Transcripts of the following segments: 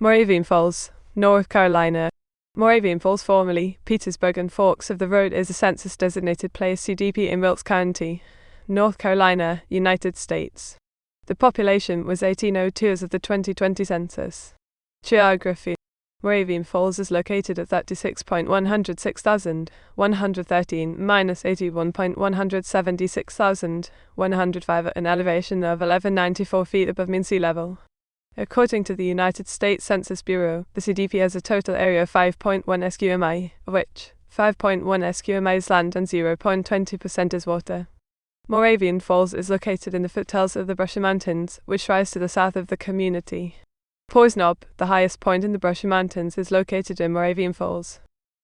Moravian Falls, North Carolina. Moravian Falls, formerly Petersburg and Forks of the Road, is a census-designated place CDP in Wilkes County, North Carolina, United States. The population was 1802 as of the 2020 census. Geography. Moravian Falls is located at 36.106,113 minus 81.176,105 at an elevation of 1194 feet above mean sea level. According to the United States Census Bureau, the CDP has a total area of 5.1 sqmi, of which 5.1 sqmi is land and 0.20% is water. Moravian Falls is located in the foothills of the Brushy Mountains, which rise to the south of the community. Paws Knob, the highest point in the Brushy Mountains, is located in Moravian Falls.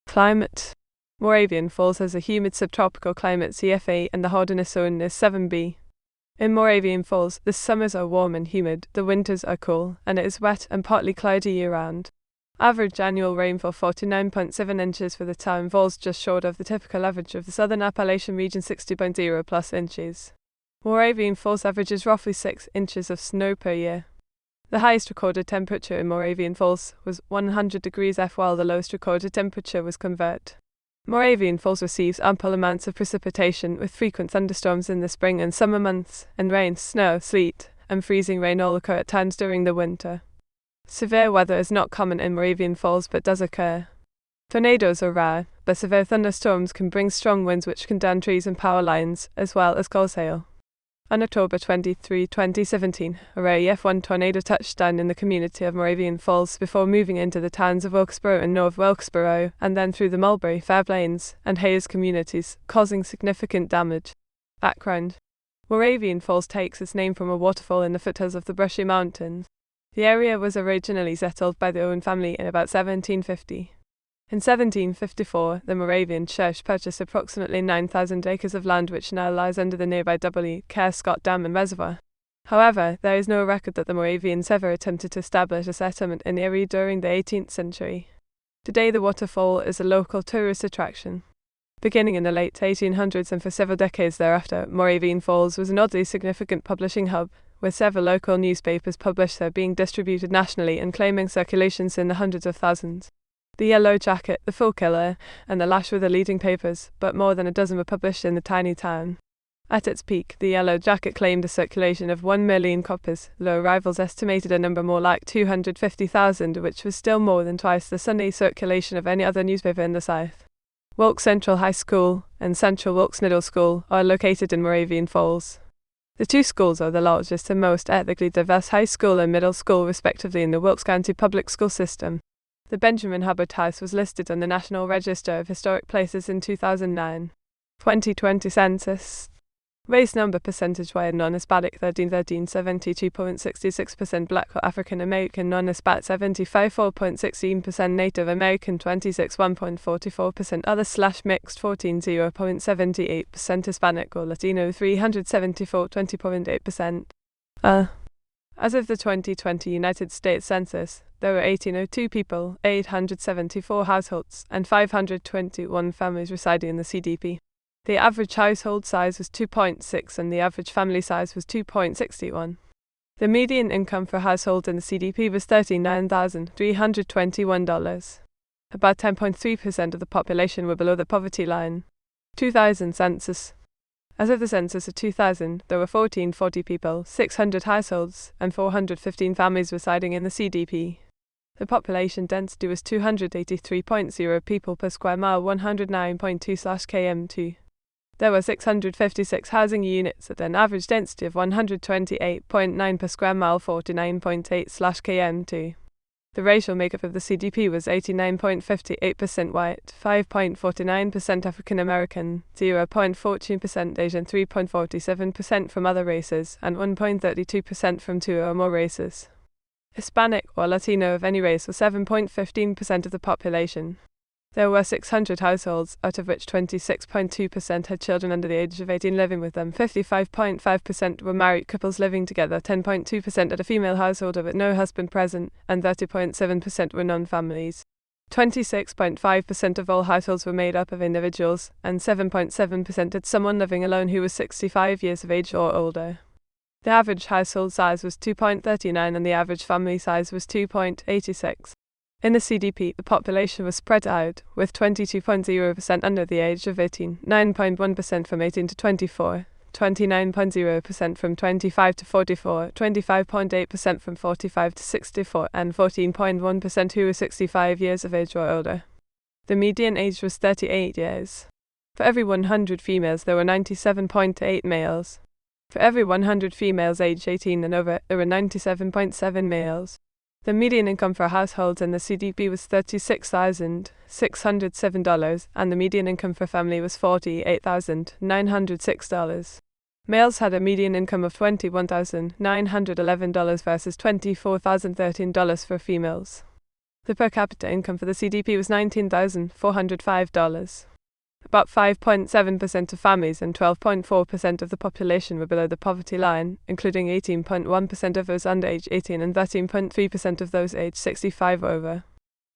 Climate. Moravian Falls has a humid subtropical climate CFA and the hardiness zone is 7B. In Moravian Falls, the summers are warm and humid, the winters are cool, and it is wet and partly cloudy year-round. Average annual rainfall 49.7 inches for the town falls just short of the typical average of the southern Appalachian region 60.0 plus inches. Moravian Falls averages roughly 6 inches of snow per year. The highest recorded temperature in Moravian Falls was 100 degrees F, while the lowest recorded temperature was convert. Moravian Falls receives ample amounts of precipitation, with frequent thunderstorms in the spring and summer months, and rain, snow, sleet, and freezing rain all occur at times during the winter. Severe weather is not common in Moravian Falls but does occur. Tornadoes are rare, but severe thunderstorms can bring strong winds which can down trees and power lines, as well as cause hail. On October 23, 2017, a rare EF1 tornado touched down in the community of Moravian Falls before moving into the towns of Wilkesboro and North Wilkesboro, and then through the Mulberry, Fairplains, and Hayes communities, causing significant damage. Background. Moravian Falls takes its name from a waterfall in the foothills of the Brushy Mountains. The area was originally settled by the Owen family in about 1750. In 1754, the Moravian Church purchased approximately 9,000 acres of land which now lies under the nearby W. Kerr Scott Dam and Reservoir. However, there is no record that the Moravians ever attempted to establish a settlement in the area during the 18th century. Today the waterfall is a local tourist attraction. Beginning in the late 1800s and for several decades thereafter, Moravian Falls was an oddly significant publishing hub, with several local newspapers published there being distributed nationally and claiming circulations in the hundreds of thousands. The Yellow Jacket, The Fool Killer, and The Lash were the leading papers, but more than a dozen were published in the tiny town. At its peak, The Yellow Jacket claimed a circulation of 1 million copies, though rivals estimated a number more like 250,000, which was still more than twice the Sunday circulation of any other newspaper in the South. Wilkes Central High School and Central Wilkes Middle School are located in Moravian Falls. The two schools are the largest and most ethnically diverse high school and middle school respectively in the Wilkes County public school system. The Benjamin Hubbard House was listed on the National Register of Historic Places in 2009. 2020 Census. Race number percentage white non-Hispanic 1313 72.66%, Black or African American non-Hispanic 75 4.16%, Native American 26 1.44%, other / mixed 14 0.78%, Hispanic or Latino 374 20.8%. As of the 2020 United States Census, there were 1802 people, 874 households, and 521 families residing in the CDP. The average household size was 2.6 and the average family size was 2.61. The median income for households in the CDP was $39,321. About 10.3% of the population were below the poverty line. 2000 Census. As of the census of 2000, there were 1,440 people, 600 households, and 415 families residing in the CDP. The population density was 283.0 people per square mile, 109.2/km2. There were 656 housing units at an average density of 128.9 per square mile, 49.8/km2. The racial makeup of the CDP was 89.58% white, 5.49% African American, 0.14% Asian, 3.47% from other races, and 1.32% from 2 or more races. Hispanic or Latino of any race was 7.15% of the population. There were 600 households, out of which 26.2% had children under the age of 18 living with them, 55.5% were married couples living together, 10.2% had a female householder with no husband present, and 30.7% were non-families. 26.5% of all households were made up of individuals, and 7.7% had someone living alone who was 65 years of age or older. The average household size was 2.39 and the average family size was 2.86. In the CDP, the population was spread out, with 22.0% under the age of 18, 9.1% from 18 to 24, 29.0% from 25 to 44, 25.8% from 45 to 64, and 14.1% who were 65 years of age or older. The median age was 38 years. For every 100 females, there were 97.8 males. For every 100 females aged 18 and over, there were 97.7 males. The median income for households in the CDP was $36,607, and the median income for family was $48,906. Males had a median income of $21,911 versus $24,013 for females. The per capita income for the CDP was $19,405. About 5.7% of families and 12.4% of the population were below the poverty line, including 18.1% of those under age 18 and 13.3% of those aged 65 or over.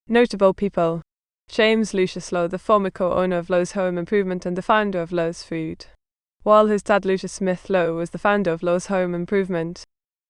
Notable people: James Lucius Lowe, the former co-owner of Lowe's Home Improvement and the founder of Lowe's Food. While his dad Lucius Smith Lowe was the founder of Lowe's Home Improvement,